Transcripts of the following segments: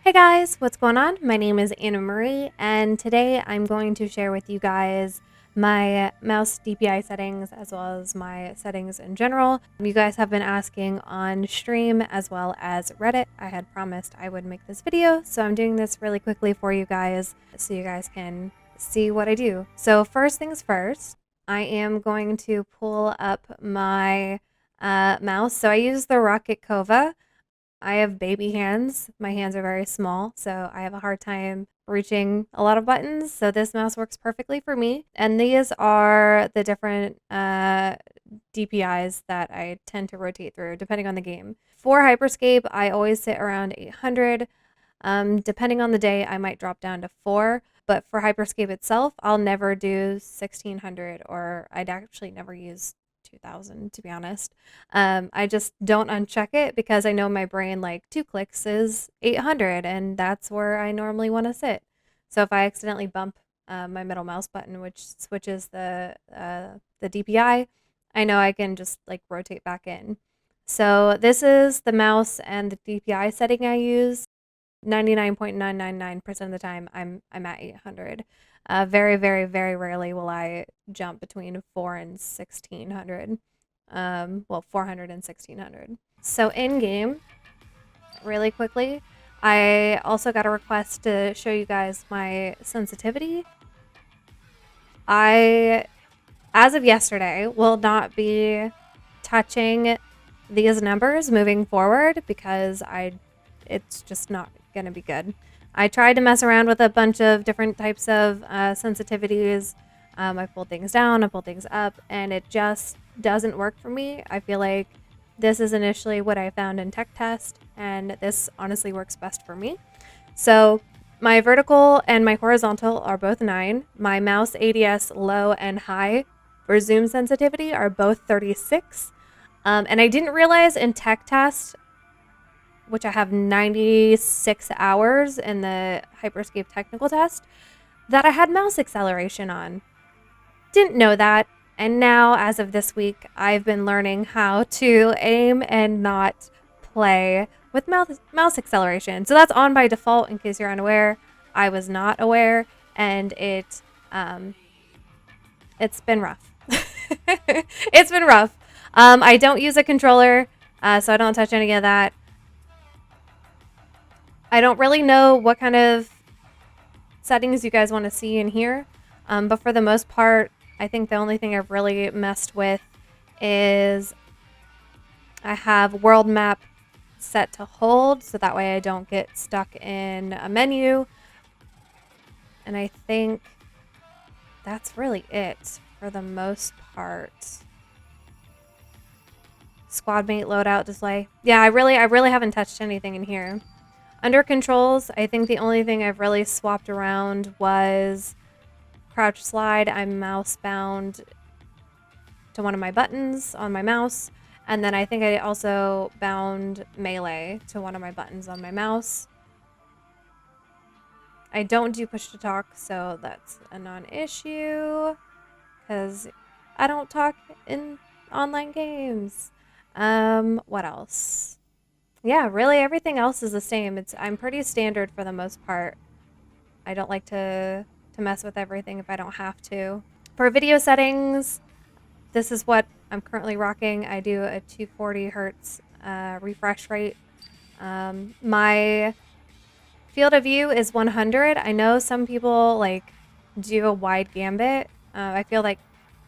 Hey guys, what's going on? My name is Anna Marie, and today I'm going to share with you guys my mouse DPI settings as well as my settings in general. You guys have been asking on stream as well as Reddit. I had promised I would make this video, so I'm doing this really quickly for you guys so you guys can see what I do. So first things first, I am going to pull up my mouse. So I use the Rocket Kova. I have baby hands. My hands are very small, so I have a hard time reaching a lot of buttons. So this mouse works perfectly for me. And these are the different DPIs that I tend to rotate through depending on the game. For Hyperscape, I always sit around 800. Depending on the day, I might drop down to 4. But for Hyperscape itself, I'll never do 1600, or I'd actually never use 2000, to be honest. I just don't uncheck it because I know my brain, like, 2 clicks is 800, and that's where I normally want to sit. So if I accidentally bump my middle mouse button, which switches the DPI, I know I can just like rotate back in. So this is the mouse and the DPI setting I use. 99.999% of the time I'm at 800. Very, very, very rarely will I jump between 4 and 1600. Well, 400 and 1600. So in game, really quickly, I also got a request to show you guys my sensitivity. I, as of yesterday, will not be touching these numbers moving forward because it's just not going to be good. I tried to mess around with a bunch of different types of sensitivities. I pulled things down, I pulled things up, and it just doesn't work for me. I feel like this is initially what I found in tech test, and this honestly works best for me. So my vertical and my horizontal are both 9. My mouse ADS low and high for zoom sensitivity are both 36. And I didn't realize in tech test, which I have 96 hours in the Hyperscape technical test, that I had mouse acceleration on. Didn't know that, and now, as of this week, I've been learning how to aim and not play with mouse acceleration. So that's on by default, in case you're unaware. I was not aware, and it's been rough. It's been rough. I don't use a controller, so I don't touch any of that. I don't really know what kind of settings you guys want to see in here, but for the most part, I think the only thing I've really messed with is I have world map set to hold, so that way I don't get stuck in a menu. And I think that's really it for the most part. Squad mate loadout display. Yeah, I really haven't touched anything in here. Under controls, I think the only thing I've really swapped around was crouch slide. I'm mouse bound to one of my buttons on my mouse. And then I think I also bound melee to one of my buttons on my mouse. I don't do push to talk, so that's a non-issue because I don't talk in online games. What else? Yeah, really everything else is the same. I'm pretty standard for the most part. I don't like to mess with everything if I don't have to. For video settings, this is what I'm currently rocking. I do a 240 hertz refresh rate. My field of view is 100. I know some people like do a wide gambit. I feel like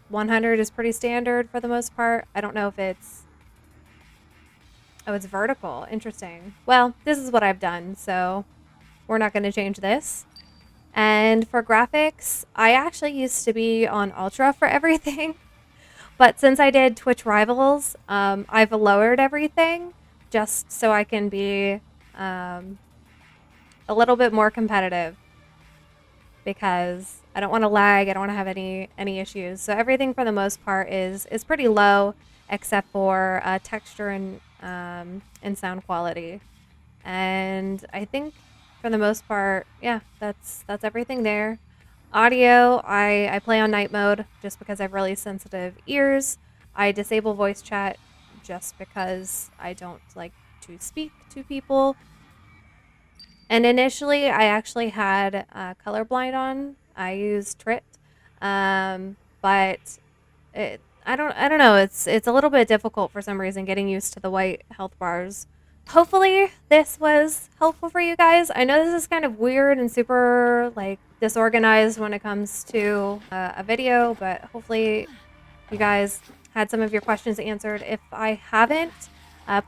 100 is pretty standard for the most part. I don't know if it's... Oh, it's vertical. Interesting. Well, this is what I've done, so we're not going to change this. And for graphics, I actually used to be on Outtro for everything. But since I did Twitch Rivals, I've lowered everything just so I can be a little bit more competitive. Because I don't want to lag, I don't want to have any issues. So everything for the most part is pretty low, except for texture and sound quality. And I think for the most part, yeah, that's everything there. Audio, I play on night mode just because I have really sensitive ears. I disable voice chat just because I don't like to speak to people. And initially, I actually had colorblind on. I used Trit, but I don't know. It's a little bit difficult for some reason getting used to the white health bars. Hopefully, this was helpful for you guys. I know this is kind of weird and super like disorganized when it comes to a video, but hopefully, you guys had some of your questions answered. If I haven't,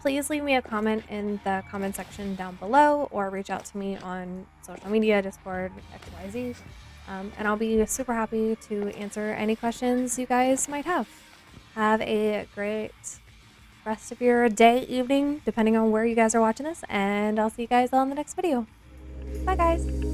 please leave me a comment in the comment section down below or reach out to me on social media, Discord, XYZ. And I'll be super happy to answer any questions you guys might have. Have a great rest of your day, evening, depending on where you guys are watching this, and I'll see you guys on the next video. Bye, guys.